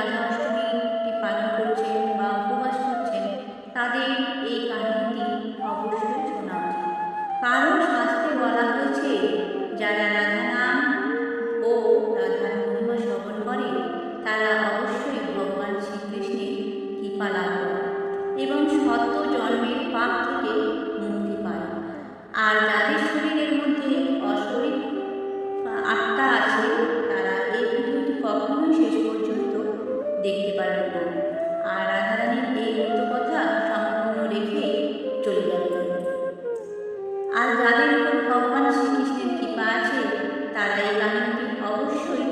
রাধা অষ্টমীটি পালন করছেন বা উপবাস করছেন তাদের এই কাহিনীটি অবশ্যই শোনা উচিত। কারণ শাস্ত্রে বলা হয়েছে যারা রাধা নাম ও রাধার মহিমা শ্রবণ করে তারা অবশ্যই ভগবান শ্রীকৃষ্ণের কৃপা লাভ করে এবং শত জন্মের পাপ থেকে মুক্তি পায়। আর যাদের শরীরের মধ্যে অশরীর আত্মা আছে তারা এই ভিডিওটি কখনোই শেষ পর্যন্ত দেখতে পারবে না, আর রাধারানীর এই মতো কথা সম্পূর্ণ রেখে চলে যাবে। আর যাদের উপর ভগবান শ্রীকৃষ্ণের কৃপা আছে তারা এই কাহিনীটি অবশ্যই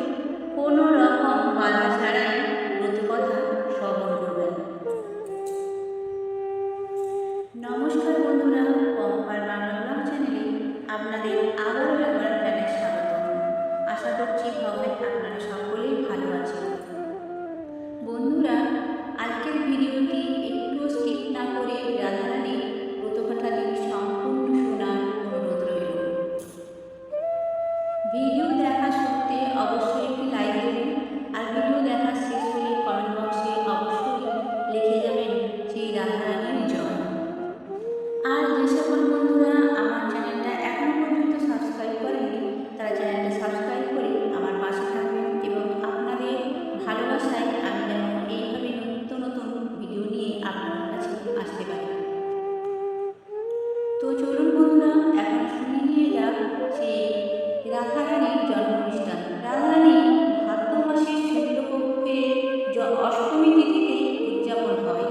কোনো রকম বাধা ছাড়াই ব্রতকথা শ্রবণ করবেন। নমস্কার বন্ধুরা, পম্পার বাংলা ব্লগ চ্যানেলে আপনাদের আবারও একবার জানাই স্বাগত। আশা করছি ভগবান আপনারা সকলেই ভালো আছেন। বন্ধুরা, আজকের ভিডিওটি একটু স্কিপ না করে রাধারানীর ব্রতকথাটি সম্পূর্ণ শোনার অনুরোধ রইল। ভিডিও দেখা সত্ত্বে অবশ্যই একটি লাইক দেবেন, আর ভিডিও দেখা শেষ হলে কমেন্ট বক্সে অবশ্যই লিখে যাবেন শ্রী রাধারানীর জয়। আর যে সকল বন্ধুরা আমার চ্যানেলটা এখনও পর্যন্ত সাবস্ক্রাইব করেননি তারা চ্যানেলটা সাবস্ক্রাইব করে আমার পাশে থাকবেন এবং আপনাদের ভালোবাসায় আমি যেন এইভাবে নতুন নতুন ভিডিও নিয়ে আপনার কাছে আসতে পারি। তো চলুন বন্ধুরা, এখন শুনে নিয়ে যাক সেই রাধারানীর জন্ম অনুষ্ঠান। রাধারানী ভাদ্র মাসের শুক্লপক্ষে অষ্টমী তিথিতে উদযাপন হয়।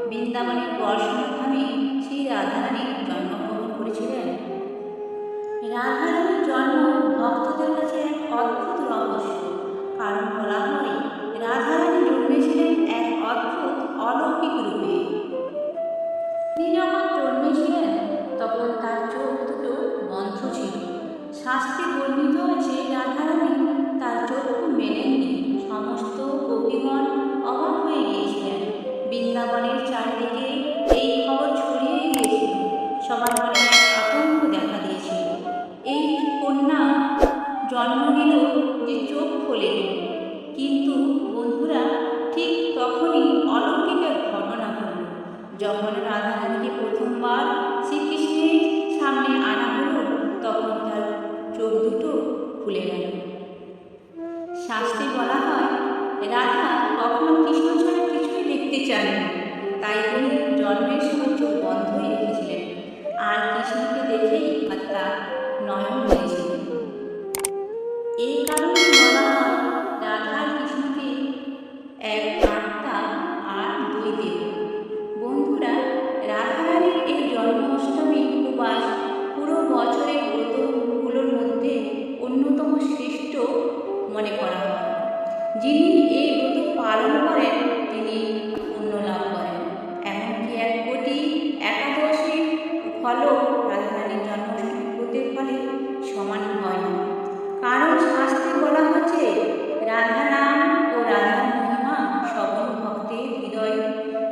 বৃন্দাবনের বর্ষণধামে শ্রী রাধারানীর জন্মগ্রহণ করেছিলেন। রাধারানীর জন্ম ভক্তদের কাছে এক অদ্ভুত রহস্য, কারণ বলা হয় রাধারানী জন্মেছিলেন এক অদ্ভুত অলৌকিক রূপে। তিনি যখন জন্মেছিলেন তখন তার চোখ দুটো বন্ধ ছিল। শাস্ত্রে বর্ণিত আছে রাধারানী তার চক্ষু মেলেননি। সমস্ত গোপীগণ অবাক হয়ে গিয়েছিলেন। বৃন্দাবনের চারিদিকে এই খবর ছড়িয়ে গিয়েছিল। সবার মনে এক আতঙ্ক দেখা দিয়েছিল। এই কন্যা জন্ম নিল যে চোখ খোলে। কিন্তু বন্ধুরা, ঠিক তখনই অলৌকিক এক ঘটনা ঘটল। যখন রাধারানীকে প্রথমবার শ্রীকৃষ্ণের সামনে আনা হলো তখন তার চোখ দুটো খুলে গেল। শাস্ত্রে বলা হয় রাধা কখনো কৃষ্ণ ছাড়া কিছুই দেখতে চাননি, তাই তিনি জন্মের সময় চোখ বন্ধই রেখেছিলেন আর কৃষ্ণকে দেখেই তার নয়ন হয়েছিলেন। এই কারণে বলা হয় রাধা কৃষ্ণকে এক আত্মা আর দুই দেহ। বন্ধুরা, রাধারানীর এই জন্মাষ্টমী উপবাস পুরো বছরের ব্রতগুলোর মধ্যে অন্যতম শ্রেষ্ঠ মনে করা হয়। যিনি এই ব্রত পালন করেন তিনি পুণ্য লাভ করেন। এমনকি 1 কোটি একাদশীর ফলও রাধারানীর জন্মাষ্টমী ব্রতের ফলে সমান হয় না। কারণ শাস্ত্রে বলা হচ্ছে রাধা নাম ও রাধার মহিমা শ্রবণ ভক্তের হৃদয়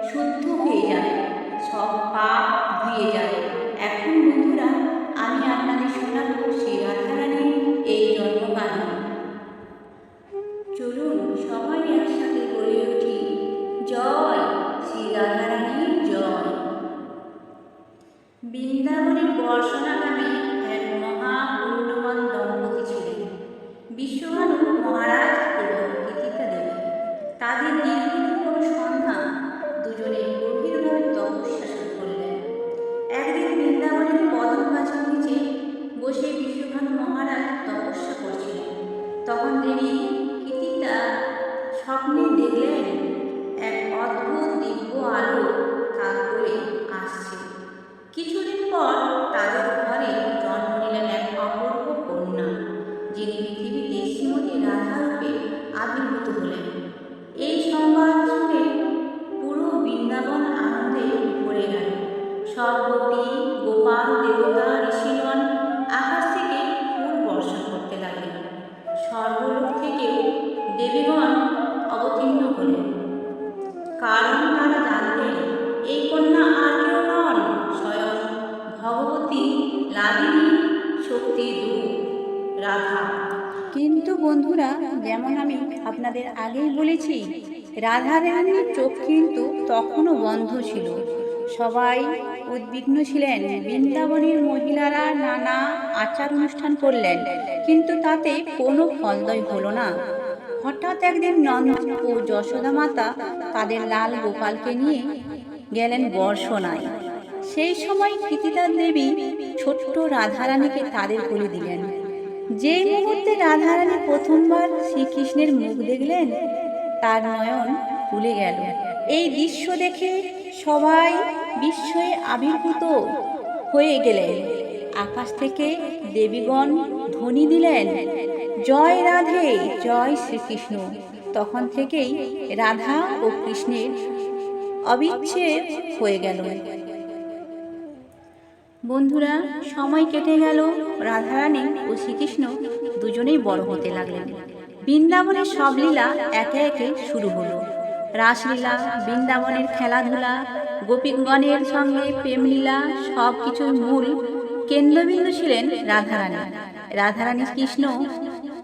শুদ্ধ হয়ে যায়, সব পাপ ধুয়ে যায়। এখন বন্ধুরা, আমি আপনাদের শোনাব শ্রী রাধারানীর এই জন্মকাহিনী। চলুন সবাই একসাথে বলে উঠি, জয় শ্রী রাধারানীর জয়। বৃন্দাবনের বর্ষণাগামী এক মহাপুণ্যবান দম্পতি ছিলেন, বিশ্বভানু মহারাজ এবং কৃতিকা দেবী। তাদের দীর্ঘদিন কোনো সন্তান, দুজনে গভীরভাবে তপস্যা শুরু করলেন। একদিন বৃন্দাবনের কদম গাছের নিচে বসে বিশ্বভানু মহারাজ তপস্যা করছিলেন। তখন দেবী কৃতিকা স্বপ্নে দেখলেন এক অদ্ভুত দিব্য আলো তার করে আসছে। কিছুদিন পর তাদের ঘরে জন্ম নিলেন এক অপূর্ব কন্যা, যিনি পৃথিবীতে শ্রীমতী রাধারূপে আবির্ভূত হলেন। এই সংবাদ শুনে পুরো বৃন্দাবন আনন্দে ভরে গেল। সব গোপী, গোপাল, দেবতা, ঋষিগণ আকাশ থেকে ফুল বর্ষণ করতে লাগলেন। স্বর্গলোক থেকেও দেবীগণ অবতীর্ণ হলেন, কারণ তারা জানতেন এই কন্যা আর কেউ নন, স্বয়ং ভগবতী লাবিনী শক্তির রূপ রাধা। কিন্তু বন্ধুরা, যেমন আমি আপনাদের আগেই বলেছি, রাধারানীর চোখ কিন্তু তখনও বন্ধ ছিল। সবাই উদ্বিগ্ন ছিলেন। বৃন্দাবনের মহিলারা নানা আচার অনুষ্ঠান করলেন, কিন্তু তাতে কোনো ফলদায়ী হলো না। হঠাৎ একদিন নন্দ ও যশোদা মাতা তাদের লাল গোপালকে নিয়ে গেলেন বর্ষণায়। সেই সময় কৃতিকা দেবী ছোট্ট রাধারানীকে তাদের কোলে দিলেন। যে মুহূর্তে রাধারানী প্রথমবার শ্রীকৃষ্ণের মুখ দেখলেন, তার নয়ন খুলে গেল। এই দৃশ্য দেখে সবাই বিস্ময়ে আবির্ভূত হয়ে গেলেন। আকাশ থেকে দেবীগণ ধ্বনি দিলেন, জয় রাধে, জয় শ্রীকৃষ্ণ। তখন থেকেই রাধা ও কৃষ্ণের অবিচ্ছেদ হয়ে গেল। বন্ধুরা, সময় কেটে গেল। রাধারানী ও শ্রীকৃষ্ণ দুজনেই বড় হতে লাগলেন। বৃন্দাবনের সব লীলা একে একে শুরু হলো। রাসলীলা, বৃন্দাবনের খেলাধুলা, গোপীগণের সঙ্গে প্রেমলীলা, সব কিছুর মূল কেন্দ্রবিন্দু ছিলেন রাধারানী। রাধারানী কৃষ্ণ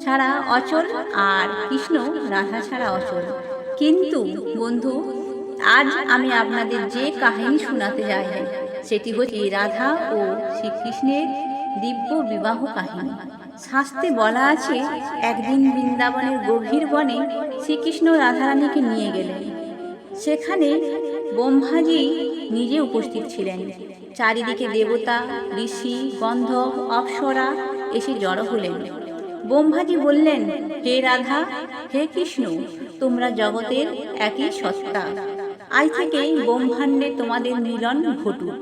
ছাড়া অচল, আর কৃষ্ণ রাধা ছাড়া অচল। কিন্তু বন্ধু, আজ আমি আপনাদের যে কাহিনী শোনাতে যাই, সেটি হচ্ছে রাধা ও শ্রীকৃষ্ণের দিব্য বিবাহ কাহিনী। শাস্ত্রে বলা আছে, একদিন বৃন্দাবনের গভীর বনে শ্রীকৃষ্ণ রাধারানীকে নিয়ে গেলেন। সেখানে ব্রহ্মাজি নিজে উপস্থিত ছিলেন। চারিদিকে দেবতা, ঋষি, গন্ধর্ব, অপ্সরা এসে জড়ো হলেন। ব্রহ্মাজি বললেন, হে রাধা, হে কৃষ্ণ, তোমরা জগতের একই সত্তা। আজ থেকে ব্রহ্মাণ্ডে তোমাদের মিলন ঘটুক।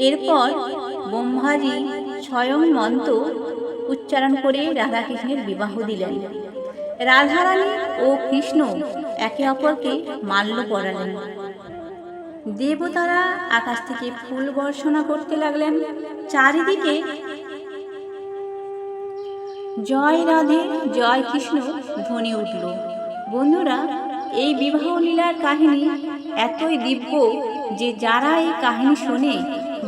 এরপর ব্রহ্মাজি স্বয়ং মন্ত্র উচ্চারণ করে রাধাকৃষ্ণের বিবাহ দিলেন। রাধারানী ও কৃষ্ণ একে অপরকে মাল্য পরালেন। দেবতারা আকাশ থেকে ফুল বর্ষণা করতে লাগলেন। চারিদিকে জয় রাধে, জয় কৃষ্ণ ধ্বনি উঠল। বন্ধুরা, এই বিবাহ লীলার কাহিনী এতই দিব্য যে যারা এই কাহিনী শোনে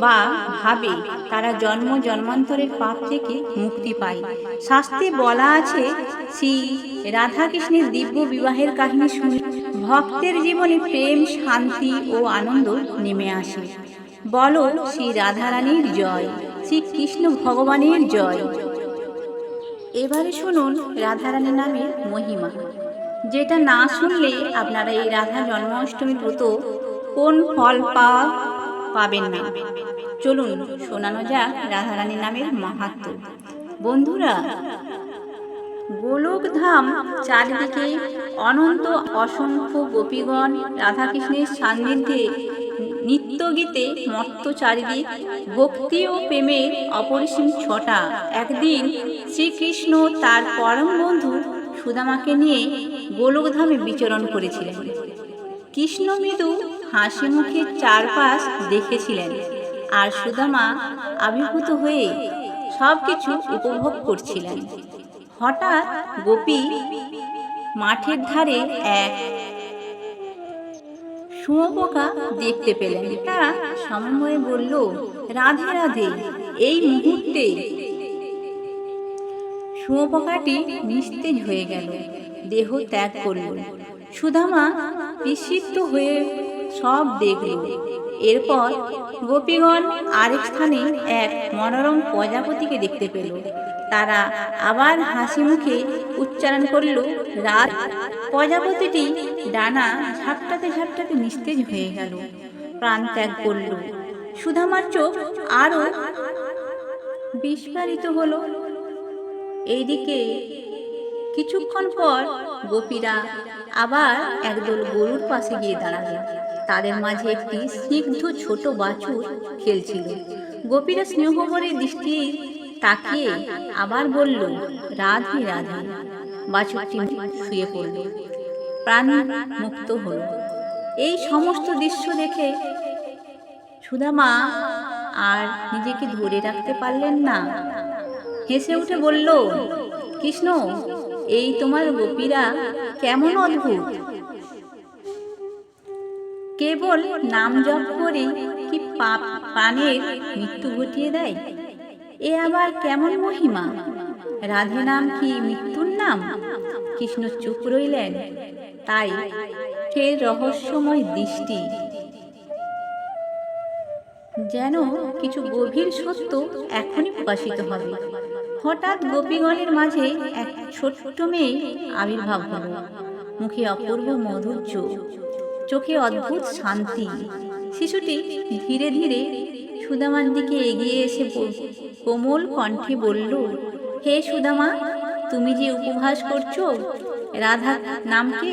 বা ভাবে, তারা জন্ম জন্মান্তরের পাপ থেকে মুক্তি পায়। শাস্ত্রে বলা আছে, শ্রী রাধাকৃষ্ণের দিব্য বিবাহের কাহিনী শুনে ভক্তের জীবনে প্রেম, শান্তি ও আনন্দ নেমে আসে। বলো শ্রী রাধারানীর জয়, শ্রী কৃষ্ণ ভগবানের জয়। এবারে শুনুন রাধারানী নামের মহিমা, যেটা না শুনলে আপনারা এই রাধা জন্মাষ্টমী ব্রত কোন ফল পাবেন না। চলুন শোনানো যাক রাধারানী নামের মাহাত্ম্য। বন্ধুরা, গোলকধাম চারিদিকে অনন্ত অসংখ্য গোপীগণ রাধাকৃষ্ণের সান্নিধ্যে নিত্য গীতে মত্ত, চারিদিক ভক্তি ও প্রেমের অপরিসীম ছটা। একদিন শ্রীকৃষ্ণ তার পরম বন্ধু সুদামাকে নিয়ে গোলকধামে বিচরণ করেছিলেন। কৃষ্ণ মৃদু হাসি মুখে চারপাশ দেখেছিলেন, আর সুদামা আবির্ভূত হয়ে সব কিছু উপভোগ করছিলেন। হঠাৎ গোপী মাঠের ধারে এক শুঁয়োপোকা দেখতে পেলেন। তারা সমন্বয়ে বলল, রাধে রাধে। এই মুহূর্তে শুঁয়োপোকাটি নিস্তেজ হয়ে গেল, দেহ ত্যাগ করল। সুদামা বিস্মিত হয়ে সব দেখল। এরপর গোপীগণ আরেক স্থানে এক মনোরম প্রজাপতিকে দেখতে পেল। তারা আবার হাসি মুখে উচ্চারণ করল, রাত। প্রজাপতিটি ডানা ঝাপটাতে ঝাপটাতে নিস্তেজ হয়ে গেল, প্রাণ ত্যাগ করল। সুদামার চোখ আরো বিস্ফারিত হলো। এইদিকে কিছুক্ষণ পর গোপীরা আবার একদল গরুর পাশে গিয়ে দাঁড়ালো। তাদের মাঝে একটি স্নিগ্ধ ছোট বাছুর খেলছিল। গোপীরা স্নেহভরে দৃষ্টি তাকিয়ে আবার বলল, রাধে রাধে। বাছুরটি শুয়ে পড়ল, প্রাণ মুক্ত হল। এই সমস্ত দৃশ্য দেখে সুদামা আর নিজেকে ধরে রাখতে পারলেন না। হেসে উঠে বলল, কৃষ্ণ, এই তোমার গোপীরা কেমন অদ্ভুত! কেবল নাম জপ করে কি প্রাণের মৃত্যু ঘটিয়ে দেয়? এ আবার কেমন মহিমা? রাধে নাম কি মৃত্যুর নাম? কৃষ্ণ চুপ রইলেন। তাই ফের রহস্যময় দৃষ্টি, যেন কিছু গভীর সত্য এখনই প্রকাশিত হবে। হঠাৎ গোপীগণের মাঝে এক ছোট্ট মেয়ে আবির্ভাব হল। মুখে অপূর্ব মাধুর্য, চোখে অদ্ভুত শান্তি। শিশুটি ধীরে ধীরে সুদামার দিকে এগিয়ে এসে কোমল কণ্ঠে বলল, হে সুদামা, তুমি যে উপহাস করছো রাধা নামকে,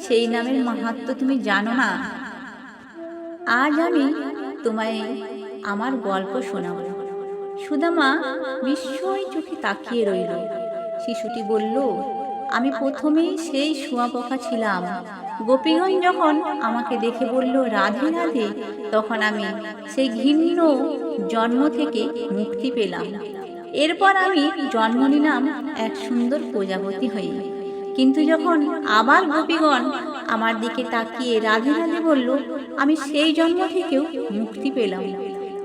সেই নামের মাহাত্ম্য তুমি জানো না। আজ আমি তোমায় আমার গল্প শোনাব। সুদামা বিস্ময় চোখে তাকিয়ে রইল। শিশুটি বলল, আমি প্রথমেই সেই শুঁয়াপোকা ছিলাম। গোপীগণ যখন আমাকে দেখে বলল রাধে রাধে, তখন আমি সেই ঘৃণ্য জন্ম থেকে মুক্তি পেলাম। এরপর আমি জন্ম নিলাম এক সুন্দর প্রজাপতি হয়ে। কিন্তু যখন আবার গোপীগণ আমার দিকে তাকিয়ে রাধে রাধে বলল, আমি সেই জন্ম থেকেও মুক্তি পেলাম।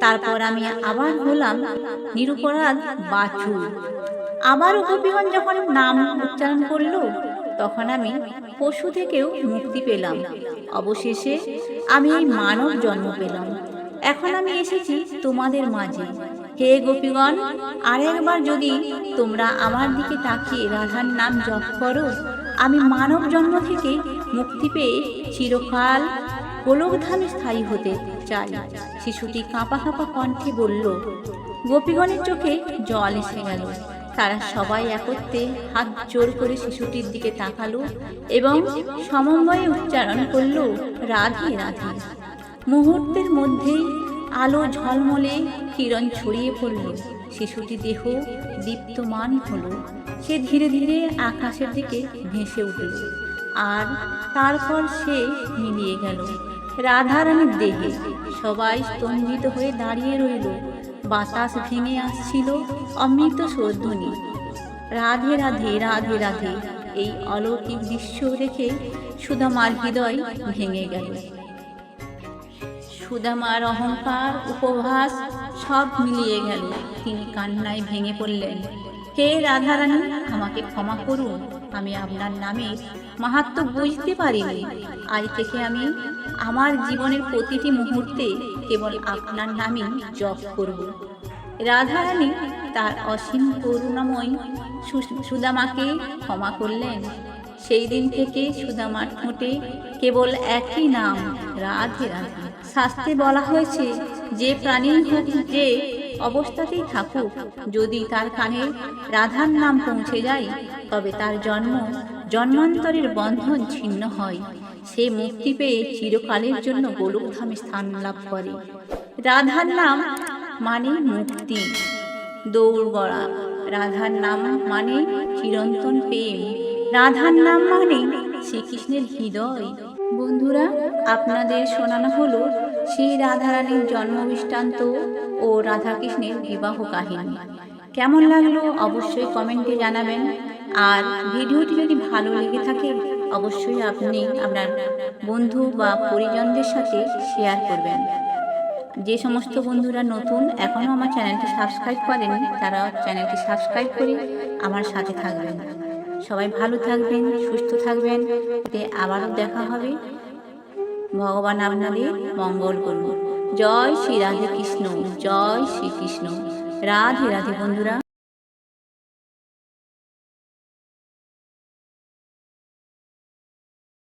তারপর আমি আবার হলাম নিরপরাধ বাছুর। আবার গোপীগণ যখন নাম উচ্চারণ করল, তখন আমি পশু থেকেও মুক্তি পেলাম। অবশেষে আমি এই মানব জন্ম পেলাম। এখন আমি এসেছি তোমাদের মাঝে। হে গোপীগণ, আরেকবার যদি তোমরা আমার দিকে তাকিয়ে রাধার নাম জপ করো, আমি মানব জন্ম থেকে মুক্তি পেয়ে চিরকাল গোলকধামে স্থায়ী হতে চাই। শিশুটি কাঁপা কাঁপা কণ্ঠে বলল। গোপীগণের চোখে জল এসে গেল। তারা সবাই একত্রে হাত জোর করে শিশুটির দিকে তাকালো এবং সমন্বয়ে উচ্চারণ করল, রাধে রাধে। মুহূর্তের মধ্যেই আলো ঝলমলে কিরণ ছড়িয়ে পড়ল। শিশুটি দেহ দীপ্তমান হলো। সে ধীরে ধীরে আকাশের দিকে ভেসে উঠল, আর তারপর সে মিলিয়ে গেল রাধারানীর দেহে। সবাই স্তম্ভিত হয়ে দাঁড়িয়ে রইল। বাতাস ভেঙে আসছিল অমৃত স্বরধ্বনি, রাধে রাধে রাধে রাধে। এই অলৌকিক দৃশ্য দেখে সুদামার হৃদয় ভেঙে গেল। সুদামার অহংকার, উপহাস সব মিলিয়ে গেল। তিনি কান্নায় ভেঙে পড়লেন। হে রাধারানী, আমাকে ক্ষমা করুন। আমি আপনার নামের মাহাত্ম্য বুঝতে পারিনি। আজ থেকে আমি আমার জীবনের প্রতিটি মুহূর্তে কেবল আপনার নামই জপ করব। রাধারানী তার অসীম করুণাময় সুদামাকে ক্ষমা করলেন। সেই দিন থেকে সুদামার ঠোঁটে কেবল একই নাম, রাধে রাধে। শাস্ত্রে বলা হয়েছে, যে প্রাণী হোক যে অবস্থাতেই থাকুক, যদি তার কানে রাধার নাম পৌঁছে যায়, তবে তার জন্মান্তরের বন্ধন ছিন্ন হয়। সে মুক্তি পেয়ে চিরকালের জন্য গোলকধামে স্থান লাভ করে। রাধার নাম মানে মুক্তি, দৌড়গড়া। রাধার নাম মানে চিরন্তন প্রেম। রাধার নাম মানে শ্রীকৃষ্ণের হৃদয়। বন্ধুরা, আপনাদের শোনানো হলো শ্রী রাধারানীর জন্ম বৃত্তান্ত ও রাধাকৃষ্ণের বিবাহ কাহিনী। কেমন লাগলো অবশ্যই কমেন্টে জানাবেন। আর ভিডিওটি যদি ভালো লেগে থাকে, অবশ্যই আপনি আপনার বন্ধু বা পরিজনদের সাথে শেয়ার করবেন। যে সমস্ত বন্ধুরা নতুন, এখনও আমার চ্যানেলটি সাবস্ক্রাইব করেনি, তারা চ্যানেলটি সাবস্ক্রাইব করে আমার সাথে থাকবেন। সবাই ভালো থাকবেন, সুস্থ থাকবেন। আবারও দেখা হবে। ভগবান আপনাদের মঙ্গল করুন। জয় শ্রী রাধে কৃষ্ণ, জয় শ্রীকৃষ্ণ। রাধে রাধে বন্ধুরা।